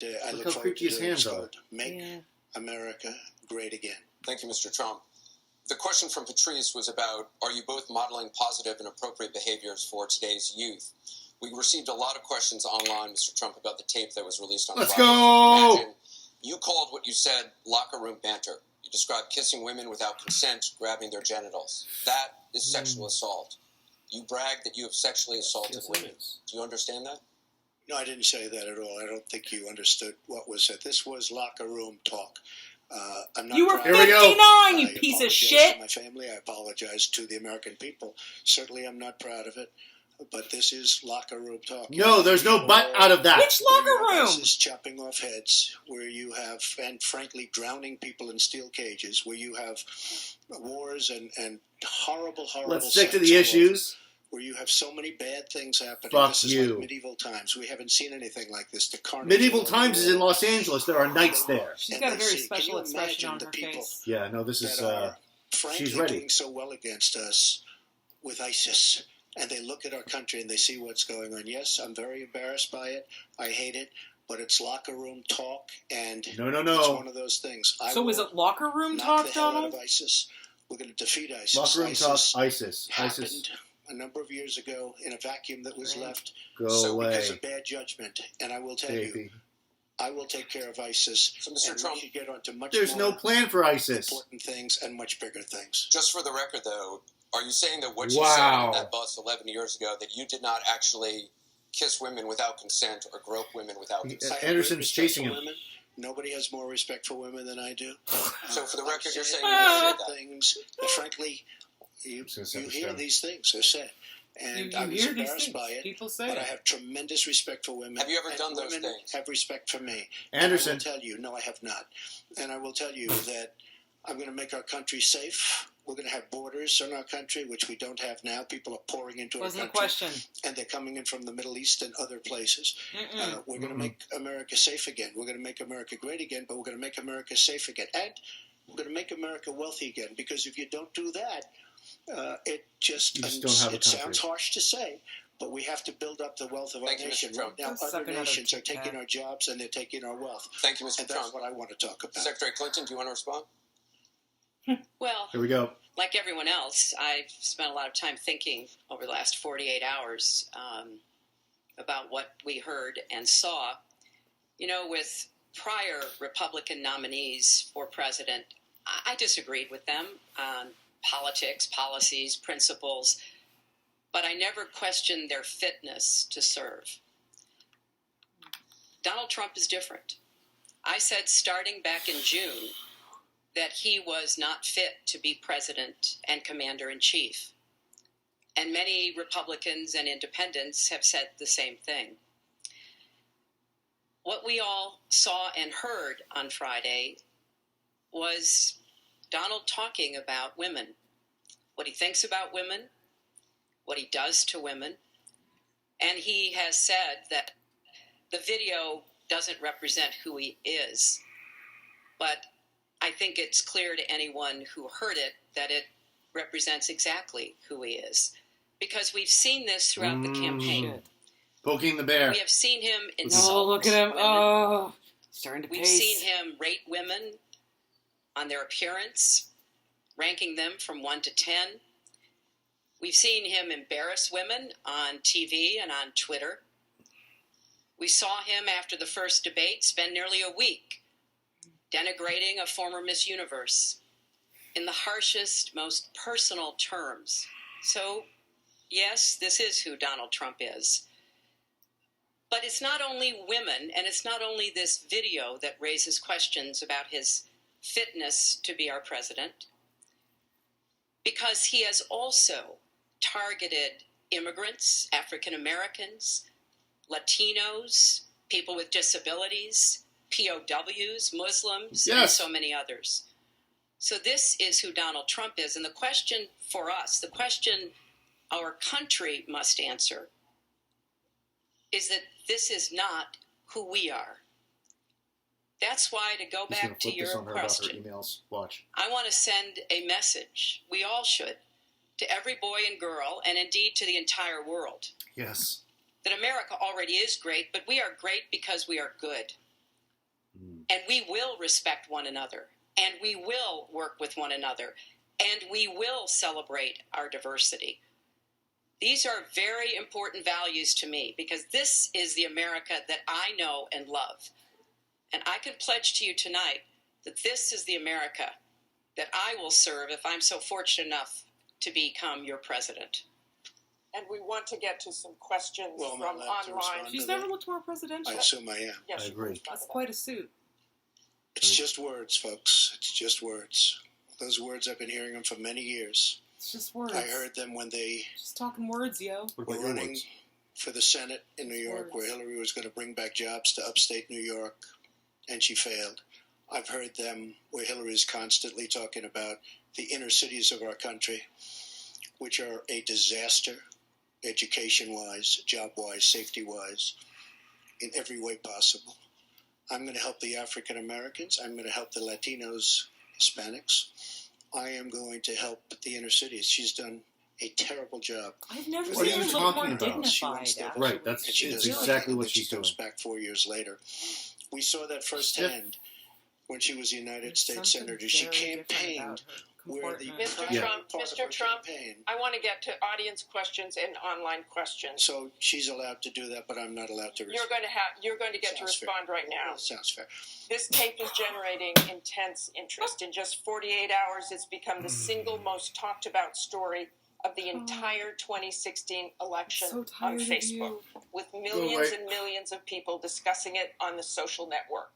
I Look look how forward creepy to his doing hands it's are. called Make America Great Again. Thank you, Mr. Trump. The question from Patrice was about, are you both modeling positive and appropriate behaviors for today's youth? We received a lot of questions online, Mr. Trump, about the tape that was released on Let's Friday. go! Imagine you called what you said locker room banter. You described kissing women without consent, grabbing their genitals. That is sexual assault. You brag that you have sexually assaulted women. Do you understand that? No, I didn't say that at all. I don't think you understood what was said. This was locker room talk. I'm not You were proud. 59, you piece of apologize shit. to my family. I apologize to the American people. Certainly, I'm not proud of it. But this is locker room talk. No, there's no but out of that. Which locker room? This is chopping off heads, where you have, and frankly, drowning people in steel cages, where you have wars and horrible Let's stick to sex the all issues. over, where you have so many bad things happening. Fuck this is you. like medieval times. We haven't seen anything like this. The carnage. Medieval Times is in Los Angeles. There are knights there. She's got a very special expression on her face. Yeah, no, this is. That are frankly she's ready. doing so well against us with ISIS. And they look at our country and they see what's going on. Yes, I'm very embarrassed by it. I hate it. But it's locker room talk, and it's one of those things. So is it locker room talk, Out Donald? of ISIS. We're going to defeat ISIS. Locker room ISIS talk, ISIS. happened ISIS. a number of years ago in a vacuum that was left. Go because away. of bad judgment. And I will tell Baby. you, I will take care of ISIS. So, Mr. And Trump, we should get on to much There's more no plan for ISIS. important things and much bigger things. just for the record, though, are you saying that what you Wow. said on that bus 11 years ago, that you did not actually kiss women without consent or grope women without consent? I have Anderson's great respect chasing for him. women. Nobody has more respect for women than I do. So for the I've record, you're said saying you never said that. things that, frankly, you hear these things. They're said. And I was hear these embarrassed things. by it. People say But I it. have tremendous respect for women. Have you ever and done those women things? have respect for me. Anderson. And I will tell you, no, I have not. And I will tell you that I'm going to make our country safe. We're going to have borders in our country, which we don't have now. People are pouring into Wasn't our the country. question. And they're coming in from the Middle East and other places. We're going to make America safe again. We're going to make America great again, but we're going to make America safe again. And we're going to make America wealthy again. Because if you don't do that, it just You just don't have a it country. sounds harsh to say, but we have to build up the wealth of Thank our you, Mr. nation. Trump. Right now, Go suck other another nations are Tic Tac. taking our jobs and they're taking our wealth. Thank you, Mr. And Trump. that's what I want to talk about. Secretary Clinton, do you want to respond? Well, Here we go. like everyone else, I've spent a lot of time thinking over the last 48 hours about what we heard and saw. You know, with prior Republican nominees for president, I disagreed with them on politics, policies, principles, but I never questioned their fitness to serve. Donald Trump is different. I said starting back in June that he was not fit to be president and commander-in-chief. And many Republicans and independents have said the same thing. What we all saw and heard on Friday was Donald talking about women, what he thinks about women, what he does to women, and he has said that the video doesn't represent who he is, but I think it's clear to anyone who heard it that it represents exactly who he is. Because we've seen this throughout the campaign. Poking the bear. We have seen him insult Oh, look at him. women. Oh, starting to We've pace. seen him rate women on their appearance, ranking them from 1 to 10. We've seen him embarrass women on TV and on Twitter. We saw him after the first debate spend nearly a week denigrating a former Miss Universe in the harshest, most personal terms. So, yes, this is who Donald Trump is. But it's not only women, and it's not only this video that raises questions about his fitness to be our president, because he has also targeted immigrants, African Americans, Latinos, people with disabilities, POWs, Muslims, and so many others. So this is who Donald Trump is. And the question for us, the question our country must answer, is that this is not who we are. That's why, to go He's gonna back to flip this your on her about her question, emails. Watch. I want to send a message, we all should, to every boy and girl, and indeed to the entire world, Yes. that America already is great, but we are great because we are good. And we will respect one another. And we will work with one another. And we will celebrate our diversity. These are very important values to me because this is the America that I know and love. And I can pledge to you tonight that this is the America that I will serve if I'm so fortunate enough to become your president. And we want to get to some questions Well, from I'm allowed to online. respond. She's never looked more presidential. I assume I am. Yes, I you agree. can respond That's to that. quite a suit. It's just words, folks. It's just words. Those words, I've been hearing them for many years. It's just words. I heard them when they Just talking words, yo. What were about your running words? for the Senate in New York, where Words. Hillary was going to bring back jobs to upstate New York, and she failed. I've heard them where Hillary is constantly talking about the inner cities of our country, which are a disaster, education-wise, job-wise, safety-wise, in every way possible. I'm going to help the African Americans. I'm going to help the Latinos, Hispanics. I am going to help the inner cities. She's done a terrible job. I've never What seen are her you look more talking about? dignified. She wants to- Actually. Right, that's And she it's does not exactly think what that she's she doing. comes back 4 years later. We saw that firsthand when she was a United There's States something Senator. She very different campaigned about her where the comportment. Mr. primary Trump, part of Mr. her Trump, campaign. I want to get to audience questions and online questions. So she's allowed to do that, but I'm not allowed to You're going to get to Sounds fair. respond right now. Sounds fair. This tape is generating intense interest. In just 48 hours, it's become the single most talked about story of the entire 2016 election So on tired of Facebook, you. with millions away. and millions of people discussing it on the social network.